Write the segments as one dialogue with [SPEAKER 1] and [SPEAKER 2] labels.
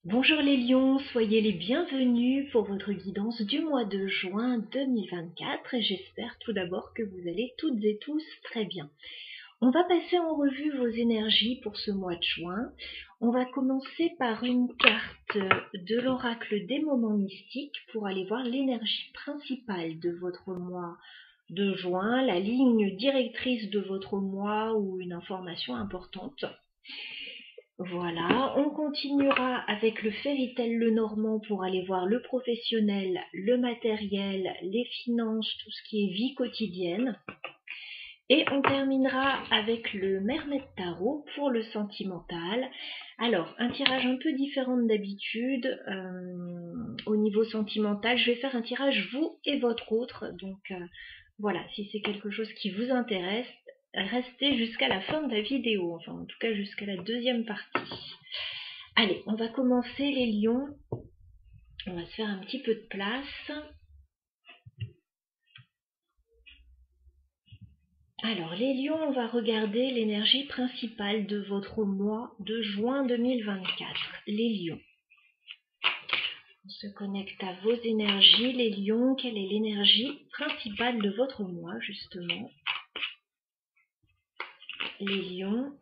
[SPEAKER 1] Bonjour les lions, soyez les bienvenus pour votre guidance du mois de juin 2024 et j'espère tout d'abord que vous allez toutes et tous très bien. On va passer en revue vos énergies pour ce mois de juin. On va commencer par une carte de l'oracle des moments mystiques pour aller voir l'énergie principale de votre mois de juin, la ligne directrice de votre mois ou une information importante. Voilà, on continuera avec le Fairytale Lenormand pour aller voir le professionnel, le matériel, les finances, tout ce qui est vie quotidienne. Et on terminera avec le Mermaid Tarot pour le sentimental. Alors, un tirage un peu différent d'habitude. Au niveau sentimental, je vais faire un tirage vous et votre autre. Donc voilà, si c'est quelque chose qui vous intéresse, restez jusqu'à la fin de la vidéo, enfin en tout cas jusqu'à la deuxième partie. Allez, on va commencer les lions. On va se faire un petit peu de place. Alors les lions, on va regarder l'énergie principale de votre mois de juin 2024. Les lions. On se connecte à vos énergies, les lions. Quelle est l'énergie principale de votre mois, justement? Les lions.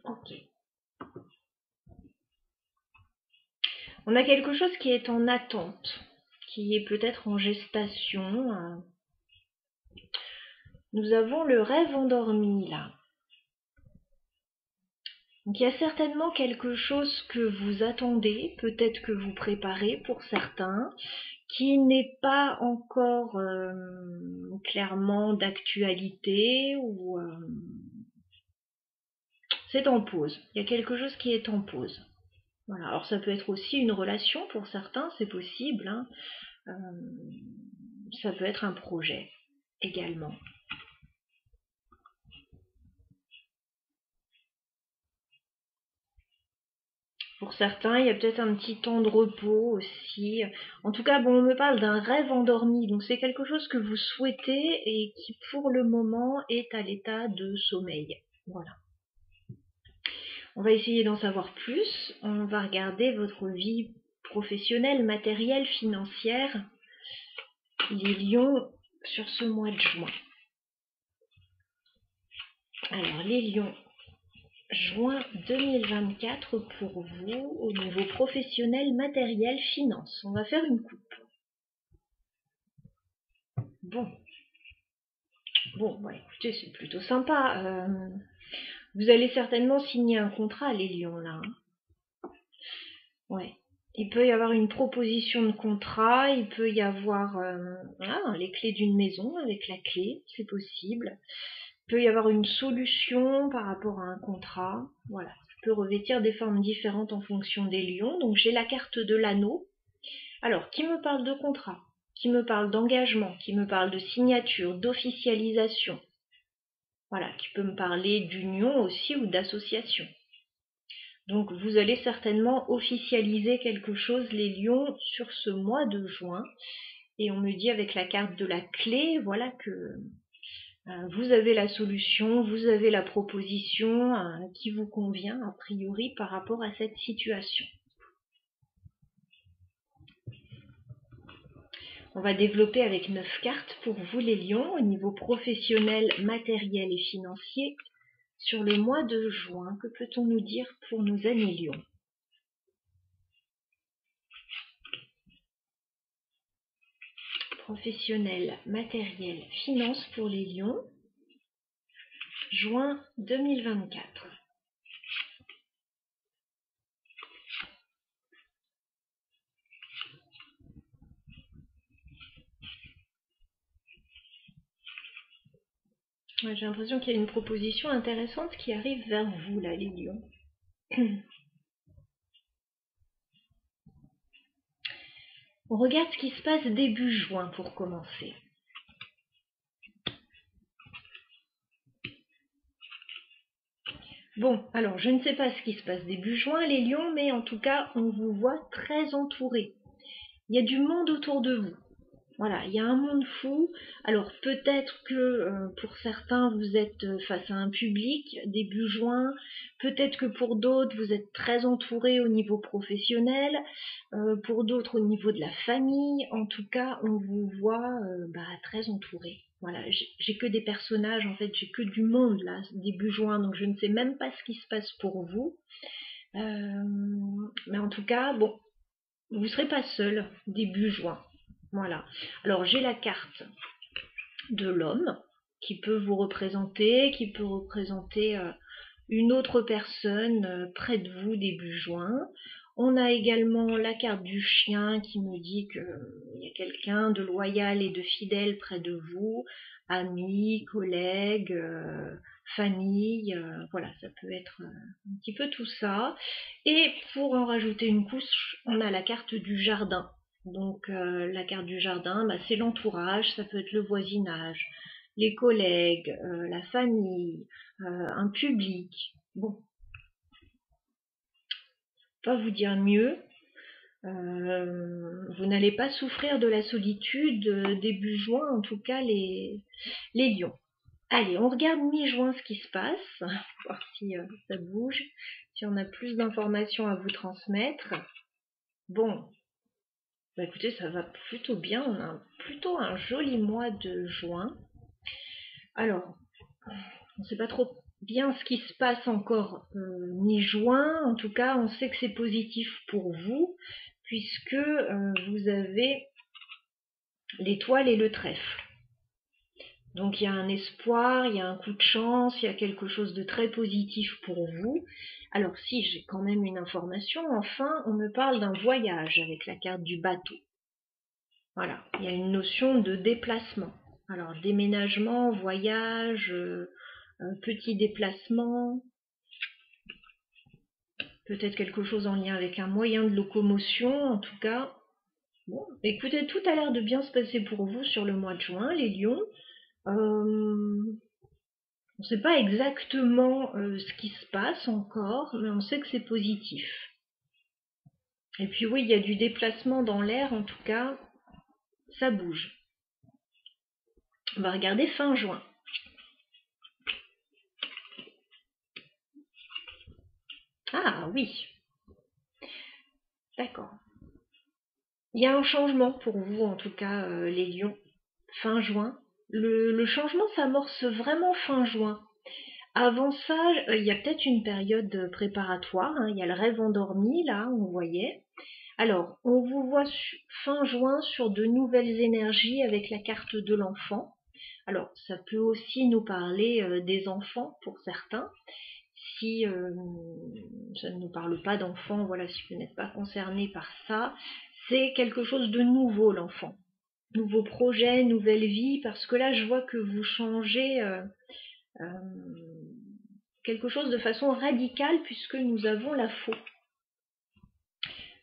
[SPEAKER 1] Ok. On a quelque chose qui est en attente, qui est peut-être en gestation. Nous avons le rêve endormi, là. Donc il y a certainement quelque chose que vous attendez, peut-être que vous préparez pour certains, qui n'est pas encore clairement d'actualité ou c'est en pause. Il y a quelque chose qui est en pause. Voilà. Alors ça peut être aussi une relation pour certains, c'est possible. Hein. Ça peut être un projet également. Pour certains, il y a peut-être un petit temps de repos aussi. En tout cas, bon, on me parle d'un rêve endormi. Donc c'est quelque chose que vous souhaitez et qui pour le moment est à l'état de sommeil. Voilà. On va essayer d'en savoir plus. On va regarder votre vie professionnelle, matérielle, financière. Les lions sur ce mois de juin. Alors les lions, juin 2024 pour vous au niveau professionnel, matériel, finance. On va faire une coupe. Bon, ouais, écoutez, c'est plutôt sympa. Vous allez certainement signer un contrat, les lions, là. Ouais. Il peut y avoir une proposition de contrat, il peut y avoir les clés d'une maison avec la clé, c'est possible. Il peut y avoir une solution par rapport à un contrat. Voilà, ça peut revêtir des formes différentes en fonction des lions. Donc j'ai la carte de l'anneau. Alors, qui me parle de contrat? Qui me parle d'engagement? Qui me parle de signature, d'officialisation? Voilà, qui peut me parler d'union aussi ou d'association. Donc vous allez certainement officialiser quelque chose, les lions, sur ce mois de juin. Et on me dit avec la carte de la clé, voilà que vous avez la solution, vous avez la proposition qui vous convient a priori par rapport à cette situation. On va développer avec 9 cartes pour vous les lions au niveau professionnel, matériel et financier sur le mois de juin. Que peut-on nous dire pour nos amis lions? Professionnel, matériel, finance pour les lions, juin 2024. Ouais, j'ai l'impression qu'il y a une proposition intéressante qui arrive vers vous, là, les lions. On regarde ce qui se passe début juin pour commencer. Bon, alors je ne sais pas ce qui se passe début juin, les lions, mais en tout cas, on vous voit très entourés. Il y a du monde autour de vous. Voilà, il y a un monde fou. Alors peut-être que pour certains vous êtes face à un public début juin, peut-être que pour d'autres vous êtes très entouré au niveau professionnel, pour d'autres au niveau de la famille. En tout cas, on vous voit très entouré. Voilà, j'ai que des personnages, en fait, j'ai que du monde là début juin, donc je ne sais même pas ce qui se passe pour vous. Mais en tout cas, bon, vous ne serez pas seul début juin. Voilà. Alors j'ai la carte de l'homme qui peut vous représenter, qui peut représenter une autre personne près de vous début juin. On a également la carte du chien qui me dit qu'il y a quelqu'un de loyal et de fidèle près de vous, amis, collègues, famille, voilà, ça peut être un petit peu tout ça. Et pour en rajouter une couche, on a la carte du jardin. Donc la carte du jardin, c'est l'entourage, ça peut être le voisinage, les collègues, la famille, un public. Bon, pas vous dire mieux. Vous n'allez pas souffrir de la solitude début juin, en tout cas les lions. Allez, on regarde mi-juin ce qui se passe, voir si ça bouge, si on a plus d'informations à vous transmettre. Bon, écoutez, ça va plutôt bien, on a plutôt un joli mois de juin. Alors, on ne sait pas trop bien ce qui se passe encore mi-juin, en tout cas on sait que c'est positif pour vous, puisque vous avez l'étoile et le trèfle. Donc il y a un espoir, il y a un coup de chance, il y a quelque chose de très positif pour vous. Alors si, j'ai quand même une information, enfin on me parle d'un voyage avec la carte du bateau. Voilà, il y a une notion de déplacement. Alors déménagement, voyage, petit déplacement, peut-être quelque chose en lien avec un moyen de locomotion, en tout cas. Bon, écoutez, tout a l'air de bien se passer pour vous sur le mois de juin, les lions. On ne sait pas exactement ce qui se passe encore, mais on sait que c'est positif. Et puis oui, il y a du déplacement dans l'air, en tout cas, ça bouge. On va regarder fin juin. Ah oui, d'accord. Il y a un changement pour vous, en tout cas, les lions, fin juin. Le changement s'amorce vraiment fin juin. Avant ça, il y a peut-être une période préparatoire, hein. Il y a le rêve endormi, là, on voyait. Alors, on vous voit fin juin sur de nouvelles énergies avec la carte de l'enfant. Alors, ça peut aussi nous parler des enfants pour certains. Si ça ne nous parle pas d'enfants, voilà, si vous n'êtes pas concerné par ça, c'est quelque chose de nouveau, l'enfant. Nouveau projet, nouvelle vie, parce que là, je vois que vous changez quelque chose de façon radicale, puisque nous avons la faux.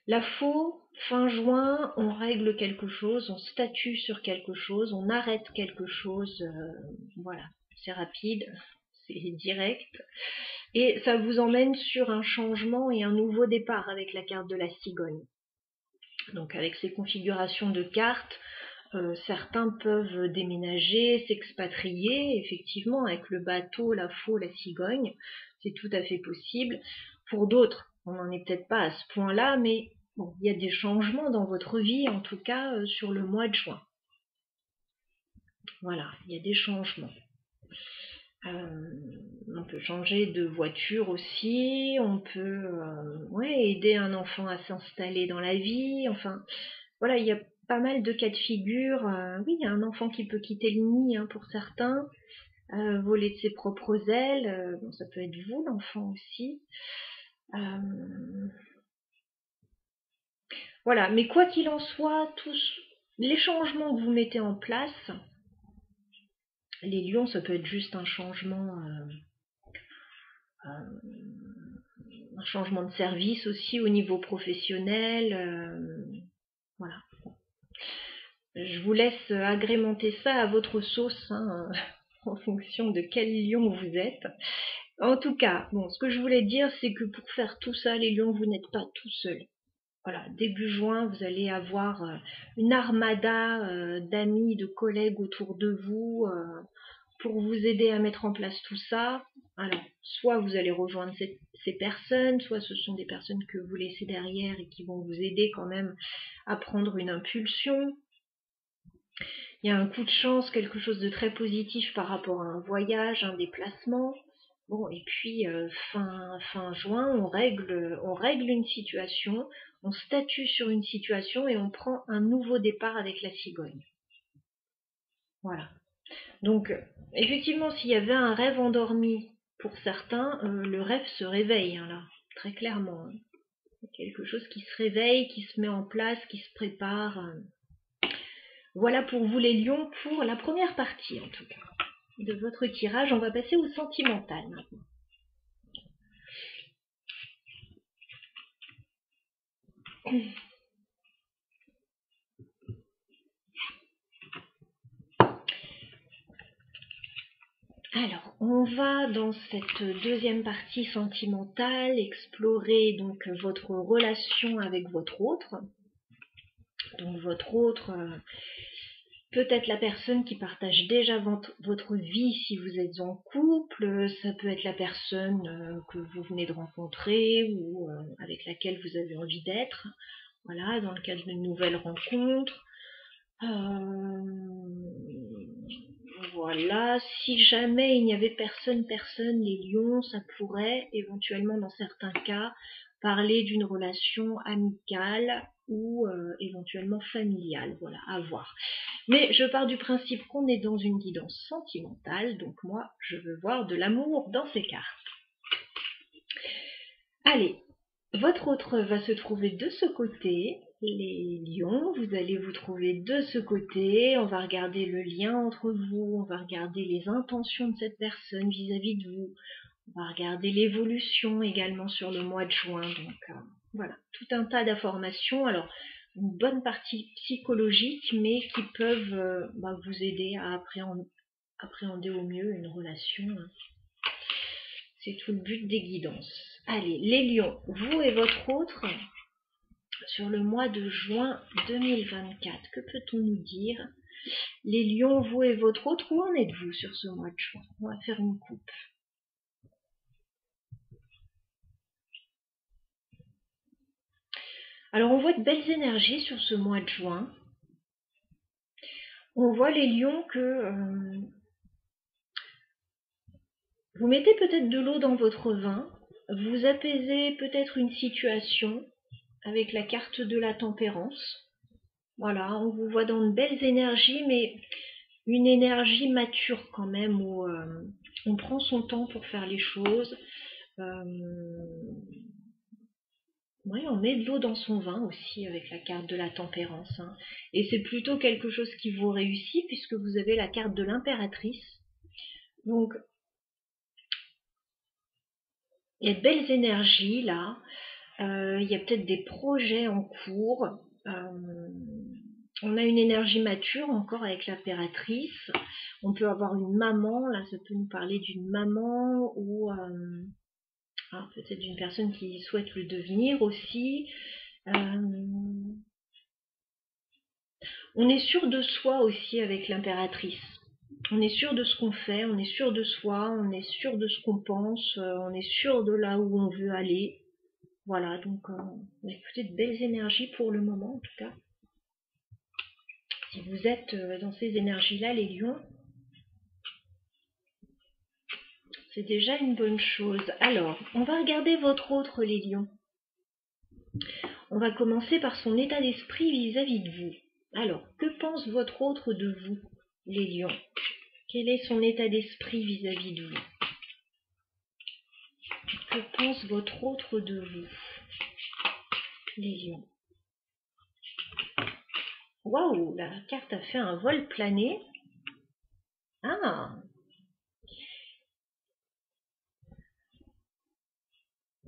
[SPEAKER 1] La faux, fin juin, on règle quelque chose, on statue sur quelque chose, on arrête quelque chose, voilà, c'est rapide, c'est direct. Et ça vous emmène sur un changement et un nouveau départ avec la carte de la cigogne. Donc avec ces configurations de cartes, certains peuvent déménager, s'expatrier, effectivement, avec le bateau, la faux, la cigogne, c'est tout à fait possible. Pour d'autres, on n'en est peut-être pas à ce point-là, mais bon, il y a des changements dans votre vie, en tout cas sur le mois de juin. Voilà, il y a des changements. On peut changer de voiture aussi, on peut aider un enfant à s'installer dans la vie, enfin voilà, il y a pas mal de cas de figure. Oui, il y a un enfant qui peut quitter le nid pour certains, voler de ses propres ailes, bon, ça peut être vous l'enfant aussi. Voilà, mais quoi qu'il en soit, tous les changements que vous mettez en place, les lions, ça peut être juste un changement de service aussi au niveau professionnel. Voilà. Je vous laisse agrémenter ça à votre sauce, hein, en fonction de quel lion vous êtes. En tout cas, bon, ce que je voulais dire, c'est que pour faire tout ça, les lions, vous n'êtes pas tout seuls. voilà, début juin, vous allez avoir une armada d'amis, de collègues autour de vous pour vous aider à mettre en place tout ça. Alors, soit vous allez rejoindre ces personnes, soit ce sont des personnes que vous laissez derrière et qui vont vous aider quand même à prendre une impulsion. Il y a un coup de chance, quelque chose de très positif par rapport à un voyage, un déplacement. Bon, et puis fin juin, on règle une situation, on statue sur une situation et on prend un nouveau départ avec la cigogne. Voilà. Donc, effectivement, s'il y avait un rêve endormi pour certains, le rêve se réveille, hein, là, très clairement. Hein. Quelque chose qui se réveille, qui se met en place, qui se prépare. Voilà pour vous les lions, pour la première partie en tout cas de votre tirage. On va passer au sentimental maintenant. Alors, on va dans cette deuxième partie sentimentale explorer donc votre relation avec votre autre. Donc votre autre, peut-être la personne qui partage déjà votre vie si vous êtes en couple, ça peut être la personne que vous venez de rencontrer ou avec laquelle vous avez envie d'être, voilà, dans le cadre d'une nouvelle rencontre. Voilà, si jamais il n'y avait personne, les lions, ça pourrait éventuellement dans certains cas parler d'une relation amicale ou éventuellement familiale, voilà, à voir. Mais je pars du principe qu'on est dans une guidance sentimentale, donc moi je veux voir de l'amour dans ces cartes. Allez, votre autre va se trouver de ce côté, les lions, vous allez vous trouver de ce côté, on va regarder le lien entre vous, on va regarder les intentions de cette personne vis-à-vis de vous, on va regarder l'évolution également sur le mois de juin, donc voilà, tout un tas d'informations, alors une bonne partie psychologique, mais qui peuvent vous aider à appréhender au mieux une relation. C'est tout le but des guidances. Allez, les lions, vous et votre autre, sur le mois de juin 2024, que peut-on nous dire? Les lions, vous et votre autre, où en êtes-vous sur ce mois de juin? On va faire une coupe. Alors, on voit de belles énergies sur ce mois de juin. On voit les lions que vous mettez peut-être de l'eau dans votre vin, vous apaisez peut-être une situation avec la carte de la tempérance. Voilà, on vous voit dans de belles énergies, mais une énergie mature quand même, où on prend son temps pour faire les choses. Oui, on met de l'eau dans son vin aussi avec la carte de la tempérance. Hein. Et c'est plutôt quelque chose qui vous réussit puisque vous avez la carte de l'impératrice. Donc, il y a de belles énergies là. Il y a peut-être des projets en cours. On a une énergie mature encore avec l'impératrice. On peut avoir une maman, là ça peut nous parler d'une maman ou peut-être d'une personne qui souhaite le devenir aussi. On est sûr de soi aussi avec l'impératrice. On est sûr de ce qu'on fait, on est sûr de soi, on est sûr de ce qu'on pense, on est sûr de là où on veut aller. Voilà, donc écoutez, de belles énergies pour le moment en tout cas. Si vous êtes dans ces énergies-là, les lions, c'est déjà une bonne chose. Alors, on va regarder votre autre, les lions. On va commencer par son état d'esprit vis-à-vis de vous. Alors, que pense votre autre de vous, les lions? Quel est son état d'esprit vis-à-vis de vous? Que pense votre autre de vous, les lions? Waouh, la carte a fait un vol plané. Ah!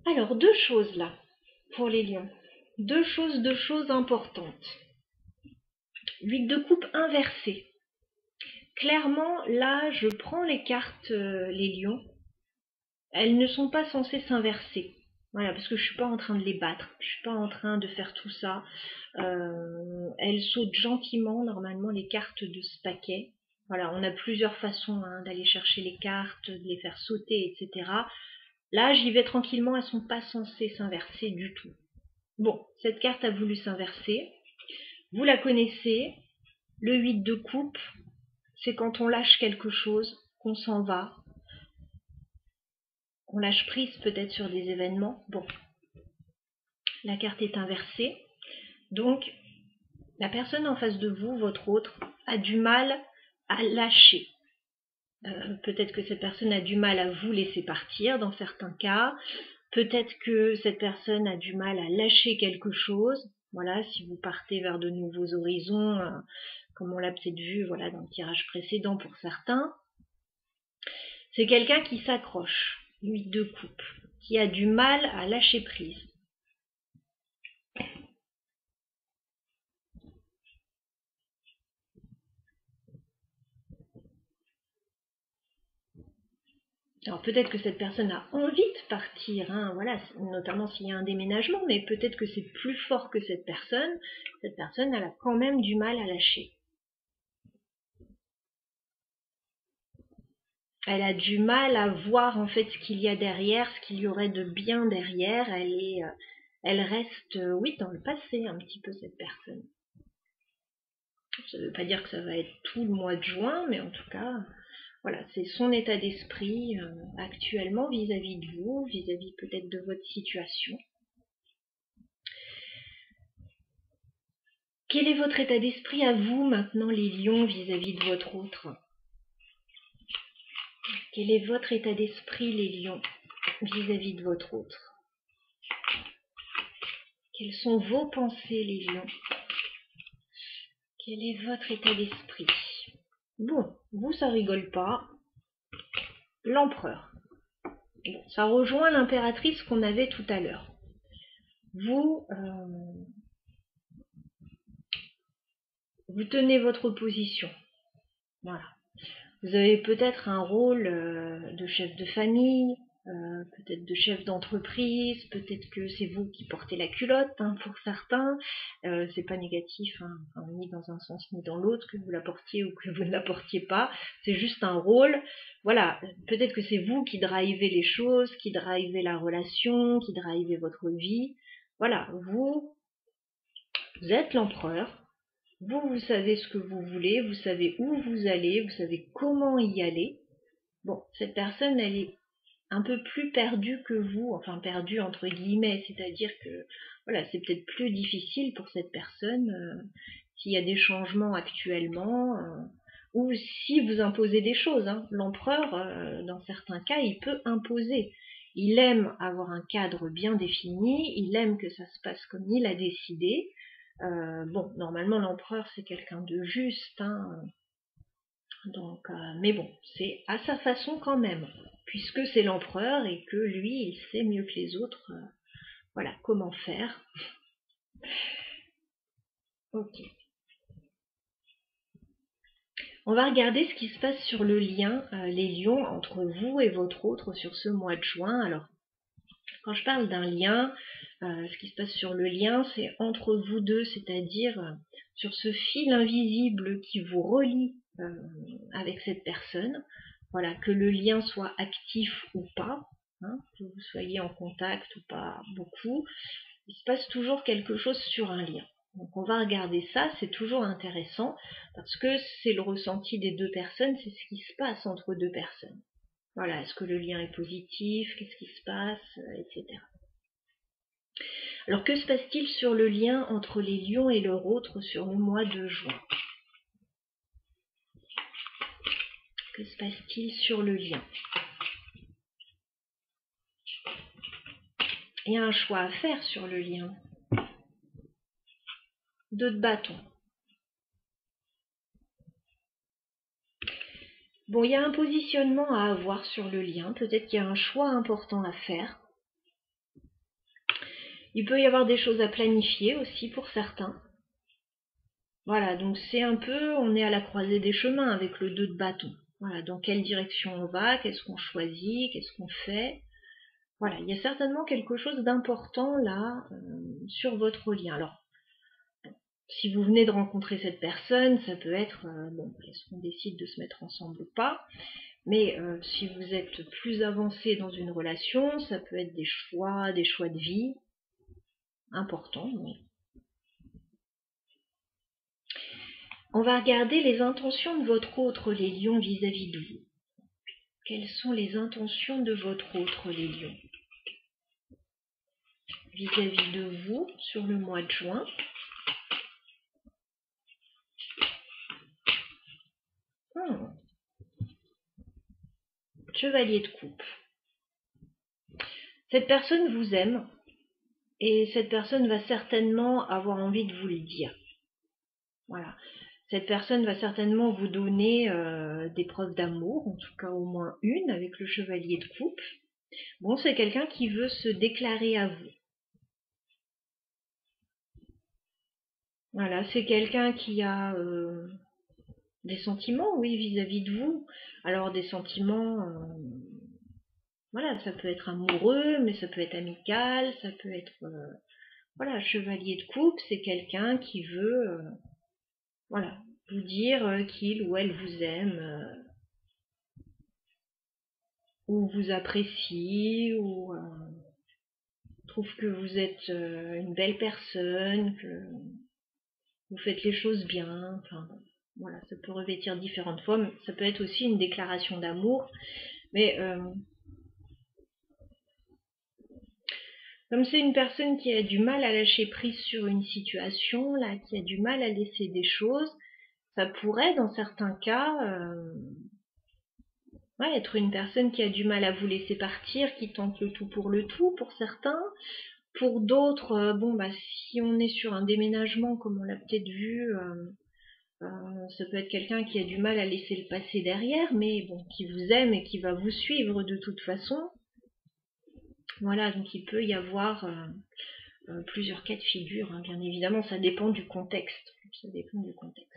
[SPEAKER 1] Alors, deux choses là, pour les lions. Deux choses importantes. 8 de coupe inversée. Clairement, là, je prends les cartes, les lions. Elles ne sont pas censées s'inverser. Voilà, parce que je suis pas en train de les battre, je suis pas en train de faire tout ça. Elles sautent gentiment, normalement, les cartes de ce paquet. Voilà, on a plusieurs façons d'aller chercher les cartes, de les faire sauter, etc. Là, j'y vais tranquillement, elles sont pas censées s'inverser du tout. Bon, cette carte a voulu s'inverser. Vous la connaissez. Le 8 de coupe, c'est quand on lâche quelque chose, qu'on s'en va. On lâche prise peut-être sur des événements. Bon, la carte est inversée. Donc, la personne en face de vous, votre autre, a du mal à lâcher. Peut-être que cette personne a du mal à vous laisser partir dans certains cas. Peut-être que cette personne a du mal à lâcher quelque chose. Voilà, si vous partez vers de nouveaux horizons, comme on l'a peut-être vu voilà, dans le tirage précédent pour certains. C'est quelqu'un qui s'accroche, 8 de coupe, qui a du mal à lâcher prise. Alors peut-être que cette personne a envie de partir, voilà, notamment s'il y a un déménagement, mais peut-être que c'est plus fort que cette personne elle a quand même du mal à lâcher. Elle a du mal à voir en fait ce qu'il y a derrière, ce qu'il y aurait de bien derrière, elle reste, oui, dans le passé un petit peu cette personne. Ça ne veut pas dire que ça va être tout le mois de juin, mais en tout cas, voilà, c'est son état d'esprit actuellement vis-à-vis de vous, vis-à-vis peut-être de votre situation. Quel est votre état d'esprit à vous maintenant, les lions, vis-à-vis de votre autre? Quel est votre état d'esprit, les lions, vis-à-vis de votre autre? Quelles sont vos pensées, les lions? Quel est votre état d'esprit? Bon, vous, ça rigole pas. L'empereur. Bon, ça rejoint l'impératrice qu'on avait tout à l'heure. Vous tenez votre position. Voilà. Vous avez peut-être un rôle de chef de famille, peut-être de chef d'entreprise, peut-être que c'est vous qui portez la culotte pour certains. C'est pas négatif, ni dans un sens ni dans l'autre, que vous la portiez ou que vous ne la portiez pas. C'est juste un rôle. Voilà, peut-être que c'est vous qui drivez les choses, qui drivez la relation, qui drivez votre vie. Voilà, vous êtes l'empereur. Vous savez ce que vous voulez, vous savez où vous allez, vous savez comment y aller. Bon, cette personne, elle est un peu plus perdue que vous, enfin perdue entre guillemets, c'est-à-dire que voilà, c'est peut-être plus difficile pour cette personne s'il y a des changements actuellement, ou si vous imposez des choses. L'empereur, dans certains cas, il peut imposer. Il aime avoir un cadre bien défini, il aime que ça se passe comme il a décidé. Bon, normalement l'empereur c'est quelqu'un de juste, donc, mais bon, c'est à sa façon quand même, puisque c'est l'empereur et que lui il sait mieux que les autres, voilà, comment faire. Ok. On va regarder ce qui se passe sur le lien, les lions, entre vous et votre autre sur ce mois de juin. Alors, quand je parle d'un lien, ce qui se passe sur le lien, c'est entre vous deux, c'est-à-dire sur ce fil invisible qui vous relie avec cette personne. Voilà, que le lien soit actif ou pas, que vous soyez en contact ou pas beaucoup, il se passe toujours quelque chose sur un lien. Donc on va regarder ça, c'est toujours intéressant, parce que c'est le ressenti des deux personnes, c'est ce qui se passe entre deux personnes. Voilà, est-ce que le lien est positif, qu'est-ce qui se passe, etc. Alors que se passe-t-il sur le lien entre les lions et leur autre sur le mois de juin? Que se passe-t-il sur le lien? Il y a un choix à faire sur le lien. 2 de bâton. Bon, il y a un positionnement à avoir sur le lien. Peut-être qu'il y a un choix important à faire. Il peut y avoir des choses à planifier aussi pour certains. Voilà, donc c'est un peu, on est à la croisée des chemins avec le 2 de bâton. Voilà, dans quelle direction on va, qu'est-ce qu'on choisit, qu'est-ce qu'on fait. Voilà, il y a certainement quelque chose d'important là sur votre lien. Alors, si vous venez de rencontrer cette personne, ça peut être, bon, est-ce qu'on décide de se mettre ensemble ou pas? Mais si vous êtes plus avancé dans une relation, ça peut être des choix de vie importants. Oui. On va regarder les intentions de votre autre, les lions, vis-à-vis de vous. Quelles sont les intentions de votre autre, les lions, vis-à-vis de vous sur le mois de juin? Chevalier de coupe. Cette personne vous aime et cette personne va certainement avoir envie de vous le dire. Voilà. Cette personne va certainement vous donner des preuves d'amour, en tout cas au moins une, avec le chevalier de coupe. Bon, c'est quelqu'un qui veut se déclarer à vous. Voilà, c'est quelqu'un qui a des sentiments, oui, vis-à-vis de vous. Alors des sentiments, voilà, ça peut être amoureux, mais ça peut être amical, ça peut être... voilà, chevalier de coupe, c'est quelqu'un qui veut... voilà, vous dire qu'il ou elle vous aime, ou vous apprécie, ou trouve que vous êtes une belle personne, que vous faites les choses bien, enfin voilà, ça peut revêtir différentes formes, ça peut être aussi une déclaration d'amour, mais comme c'est une personne qui a du mal à lâcher prise sur une situation, là, qui a du mal à laisser des choses, ça pourrait, dans certains cas, ouais, être une personne qui a du mal à vous laisser partir, qui tente le tout pour certains. Pour d'autres, bon, bah, si on est sur un déménagement, comme on l'a peut-être vu, ça peut être quelqu'un qui a du mal à laisser le passé derrière, mais bon, qui vous aime et qui va vous suivre de toute façon. Voilà, donc il peut y avoir plusieurs cas de figure, hein, bien évidemment, ça dépend du contexte. Ça dépend du contexte.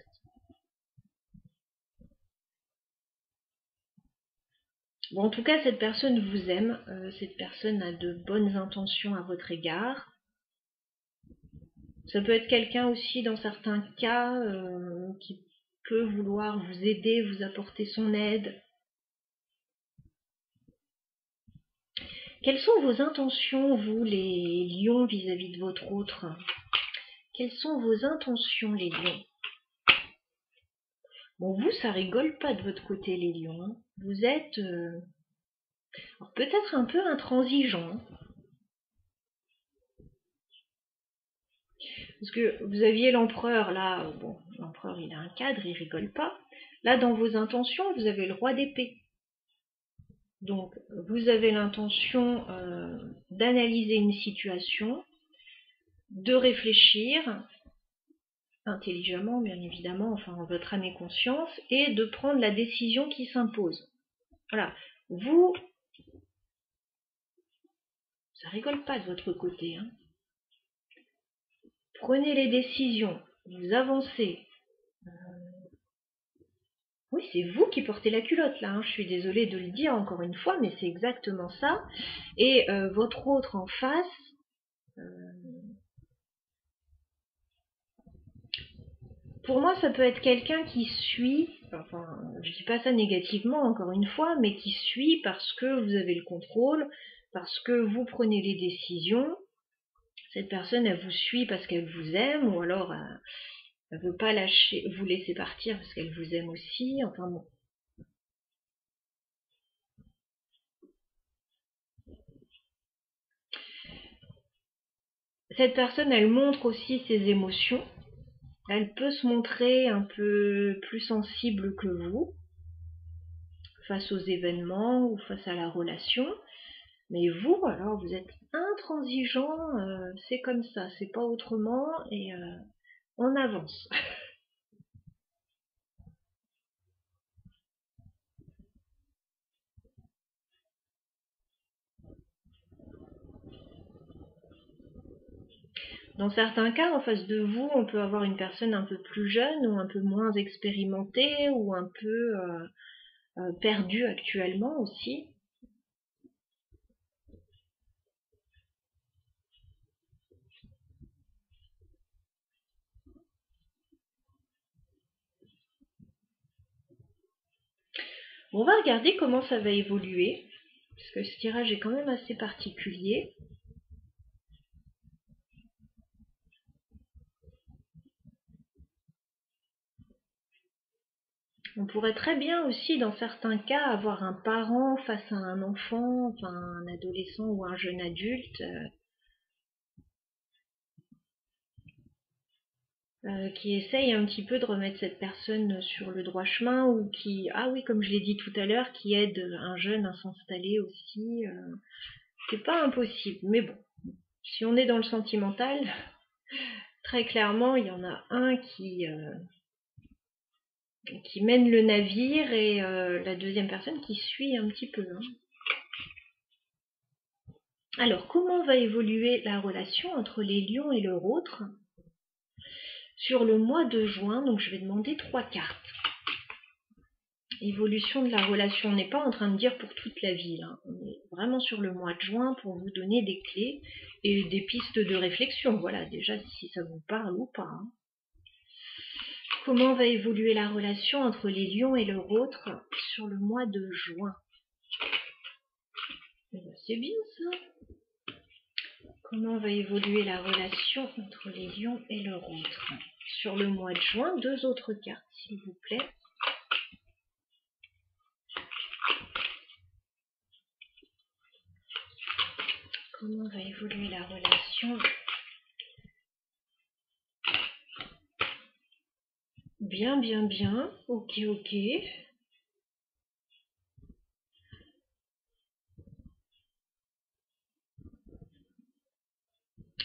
[SPEAKER 1] Bon, en tout cas, cette personne vous aime, cette personne a de bonnes intentions à votre égard. Ça peut être quelqu'un aussi, dans certains cas, qui peut vouloir vous aider, vous apporter son aide. Quelles sont vos intentions, vous, les lions, vis-à-vis de votre autre? Quelles sont vos intentions, les lions? Bon, vous, ça rigole pas de votre côté, les lions. Hein. Vous êtes peut-être un peu intransigeant. Parce que vous aviez l'empereur, là, bon, l'empereur, il a un cadre, il rigole pas. Là, dans vos intentions, vous avez le roi d'épée. Donc, vous avez l'intention d'analyser une situation, de réfléchir intelligemment, bien évidemment, enfin en votre âme et conscience, et de prendre la décision qui s'impose. Voilà. Vous, ça rigole pas de votre côté. Hein. Prenez les décisions, vous avancez. Oui, c'est vous qui portez la culotte là, hein. Je suis désolée de le dire encore une fois, mais c'est exactement ça. Et votre autre en face, pour moi, ça peut être quelqu'un qui suit, enfin, je dis pas ça négativement encore une fois, mais qui suit parce que vous avez le contrôle, parce que vous prenez les décisions. Cette personne, elle vous suit parce qu'elle vous aime, ou alors elle veut pas lâcher, vous laisser partir parce qu'elle vous aime aussi. Enfin bon. Cette personne, elle montre aussi ses émotions. Elle peut se montrer un peu plus sensible que vous face aux événements ou face à la relation. Mais vous, alors, vous êtes intransigeant, c'est comme ça, c'est pas autrement, et on avance. Dans certains cas, en face de vous, on peut avoir une personne un peu plus jeune ou un peu moins expérimentée ou un peu perdue actuellement aussi. On va regarder comment ça va évoluer, parce que ce tirage est quand même assez particulier. On pourrait très bien aussi, dans certains cas, avoir un parent face à un enfant, enfin un adolescent ou un jeune adulte, qui essaye un petit peu de remettre cette personne sur le droit chemin, ou qui, ah oui, comme je l'ai dit tout à l'heure, qui aide un jeune à s'installer aussi. C'est pas impossible, mais bon, si on est dans le sentimental, très clairement, il y en a un qui mène le navire et la deuxième personne qui suit un petit peu. Hein. Alors, comment va évoluer la relation entre les lions et leur autre sur le mois de juin? Donc, je vais demander 3 cartes. Évolution de la relation, on n'est pas en train de dire pour toute la vie, hein. On est vraiment sur le mois de juin pour vous donner des clés et des pistes de réflexion. Voilà, déjà si ça vous parle ou pas. Hein. Comment va évoluer la relation entre les lions et leur autre sur le mois de juin? C'est bien ça. Comment va évoluer la relation entre les lions et leur autre sur le mois de juin? 2 autres cartes, s'il vous plaît. Comment va évoluer la relation? Bien, bien, bien. Ok, ok.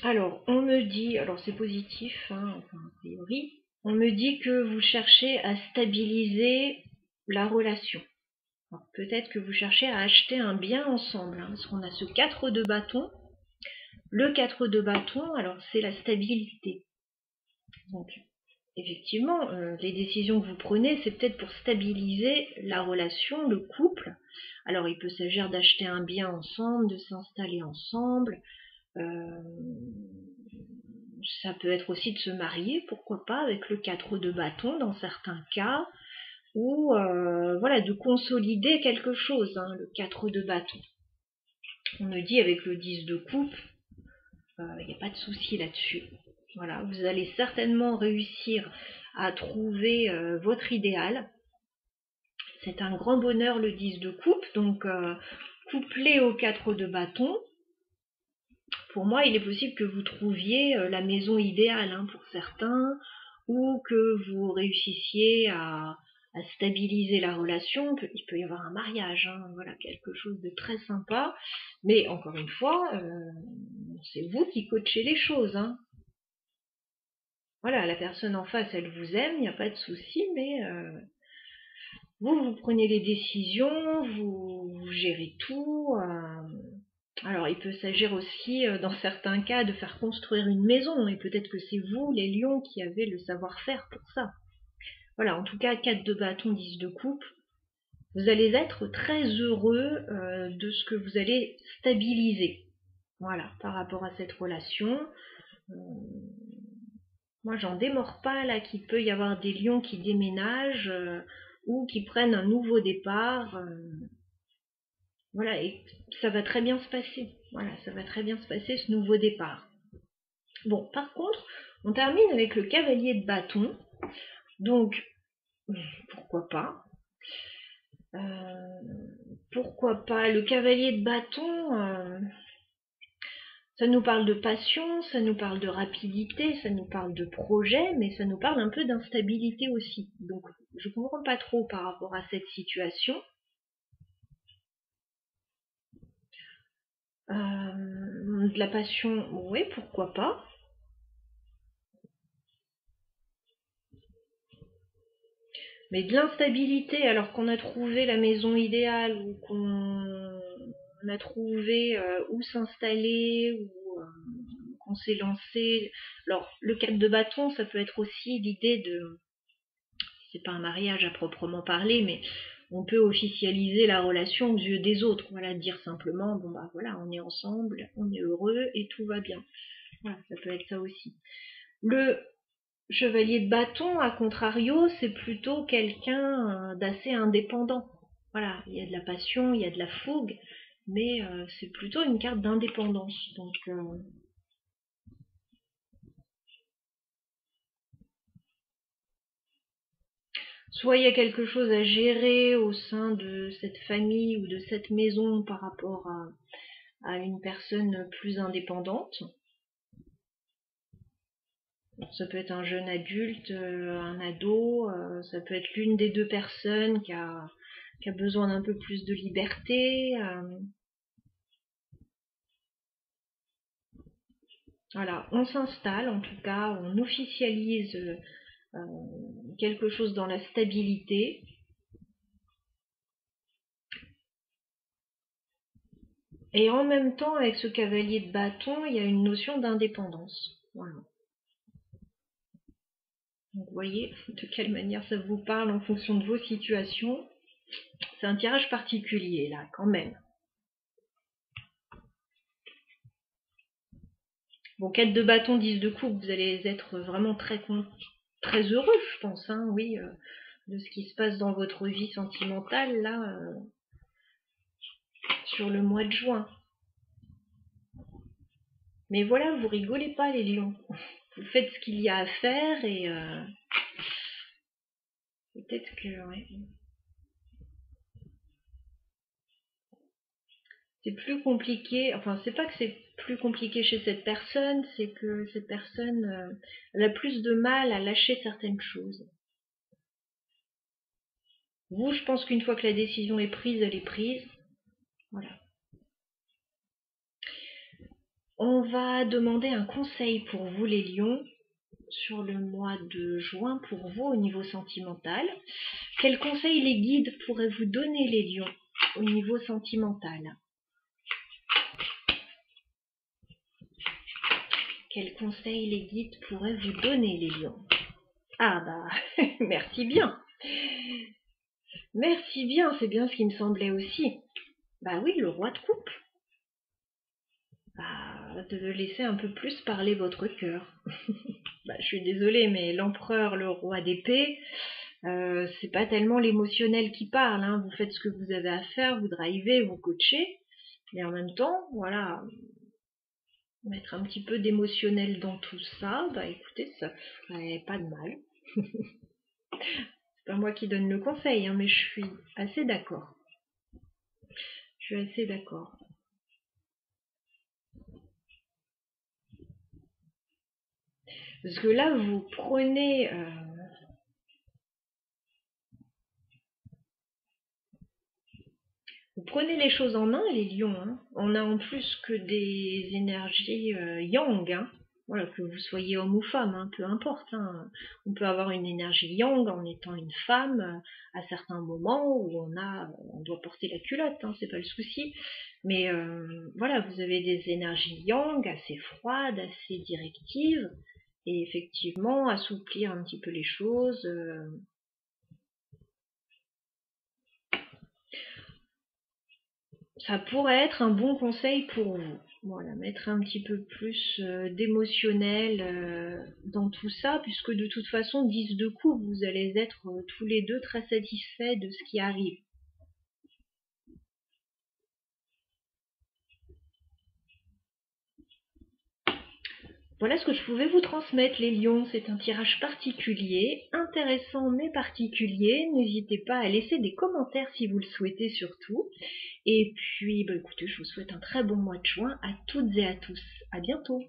[SPEAKER 1] Alors, on me dit, alors c'est positif, hein, enfin, a priori, on me dit que vous cherchez à stabiliser la relation. Peut-être que vous cherchez à acheter un bien ensemble, hein, parce qu'on a ce 4 de bâton. Le 4 de bâton, alors c'est la stabilité. Donc, effectivement, les décisions que vous prenez, c'est peut-être pour stabiliser la relation, le couple. Alors, il peut s'agir d'acheter un bien ensemble, de s'installer ensemble. Ça peut être aussi de se marier, pourquoi pas, avec le 4 de bâton dans certains cas. Ou voilà, de consolider quelque chose, hein, le 4 de bâton. On me dit avec le 10 de coupe, il n'y a pas de souci là-dessus. Voilà, vous allez certainement réussir à trouver votre idéal. C'est un grand bonheur le 10 de coupe, donc couplé au 4 de bâton, pour moi il est possible que vous trouviez la maison idéale, hein, pour certains, ou que vous réussissiez à stabiliser la relation. Il peut y avoir un mariage, hein, voilà, quelque chose de très sympa, mais encore une fois, c'est vous qui coachez les choses, hein. Voilà, la personne en face, elle vous aime, il n'y a pas de souci, mais vous prenez les décisions, vous gérez tout. Alors, il peut s'agir aussi, dans certains cas, de faire construire une maison, et peut-être que c'est vous, les lions, qui avez le savoir-faire pour ça. Voilà, en tout cas, 4 de bâton, 10 de coupe. Vous allez être très heureux de ce que vous allez stabiliser. Voilà, par rapport à cette relation. Moi, j'en démords pas là qu'il peut y avoir des lions qui déménagent ou qui prennent un nouveau départ. Voilà, et ça va très bien se passer. Voilà, ça va très bien se passer ce nouveau départ. Bon, par contre, on termine avec le cavalier de bâton. Donc, pourquoi pas? Pourquoi pas? Le cavalier de bâton, ça nous parle de passion, ça nous parle de rapidité, ça nous parle de projet, mais ça nous parle un peu d'instabilité aussi. Donc, je comprends pas trop par rapport à cette situation. De la passion, oui, pourquoi pas. Mais de l'instabilité, alors qu'on a trouvé la maison idéale, ou qu'on a trouvé où s'installer, ou qu'on s'est lancé. Alors, le 4 de bâton, ça peut être aussi l'idée de... C'est pas un mariage à proprement parler, mais on peut officialiser la relation aux yeux des autres. Voilà, dire simplement, bon bah voilà, on est ensemble, on est heureux et tout va bien. Voilà, ça peut être ça aussi. Le chevalier de bâton, à contrario, c'est plutôt quelqu'un d'assez indépendant. voilà, il y a de la passion, il y a de la fougue, mais c'est plutôt une carte d'indépendance. Donc, soit il y a quelque chose à gérer au sein de cette famille ou de cette maison par rapport à une personne plus indépendante. Alors, ça peut être un jeune adulte, un ado, ça peut être l'une des deux personnes qui a besoin d'un peu plus de liberté. Voilà, on s'installe en tout cas, on officialise quelque chose dans la stabilité. Et en même temps, avec ce cavalier de bâton, il y a une notion d'indépendance. Voilà. Donc, vous voyez de quelle manière ça vous parle en fonction de vos situations. C'est un tirage particulier, là, quand même. Bon, 4 de bâton, 10 de coupe, vous allez être vraiment très heureux, je pense, hein, oui, de ce qui se passe dans votre vie sentimentale, là, sur le mois de juin. Mais voilà, vous rigolez pas, les lions. Vous faites ce qu'il y a à faire et peut-être que, ouais. C'est plus compliqué, enfin, c'est pas que c'est plus compliqué chez cette personne, c'est que cette personne elle a plus de mal à lâcher certaines choses. Vous, je pense qu'une fois que la décision est prise, elle est prise. Voilà. On va demander un conseil pour vous, les lions, sur le mois de juin pour vous au niveau sentimental. Quel conseil les guides pourraient vous donner, les lions, au niveau sentimental? Quel conseil les guides pourraient vous donner, les lions? Ah bah, merci bien. Merci bien, c'est bien ce qui me semblait aussi. Bah oui, le roi de coupe. Bah, de laisser un peu plus parler votre cœur. Bah, je suis désolée, mais l'empereur, le roi d'épée, c'est pas tellement l'émotionnel qui parle, hein. Vous faites ce que vous avez à faire, vous drivez, vous coachez, mais en même temps, voilà, mettre un petit peu d'émotionnel dans tout ça, bah écoutez, ça ferait pas de mal. C'est pas moi qui donne le conseil, hein, mais je suis assez d'accord. Je suis assez d'accord. Parce que là, vous prenez les choses en main, les lions, hein. On a en plus que des énergies yang, hein. Voilà, que vous soyez homme ou femme, hein, peu importe, hein. On peut avoir une énergie yang en étant une femme à certains moments où on doit porter la culotte, hein, c'est pas le souci. Mais voilà, vous avez des énergies yang assez froides, assez directives, et effectivement assouplir un petit peu les choses. Ça pourrait être un bon conseil pour vous. Voilà, mettre un petit peu plus d'émotionnel dans tout ça, puisque de toute façon, 10 de coups, vous allez être tous les deux très satisfaits de ce qui arrive. Voilà ce que je pouvais vous transmettre, les lions. C'est un tirage particulier, intéressant mais particulier. N'hésitez pas à laisser des commentaires si vous le souhaitez surtout. Et puis, bah, écoutez, je vous souhaite un très bon mois de juin à toutes et à tous. À bientôt.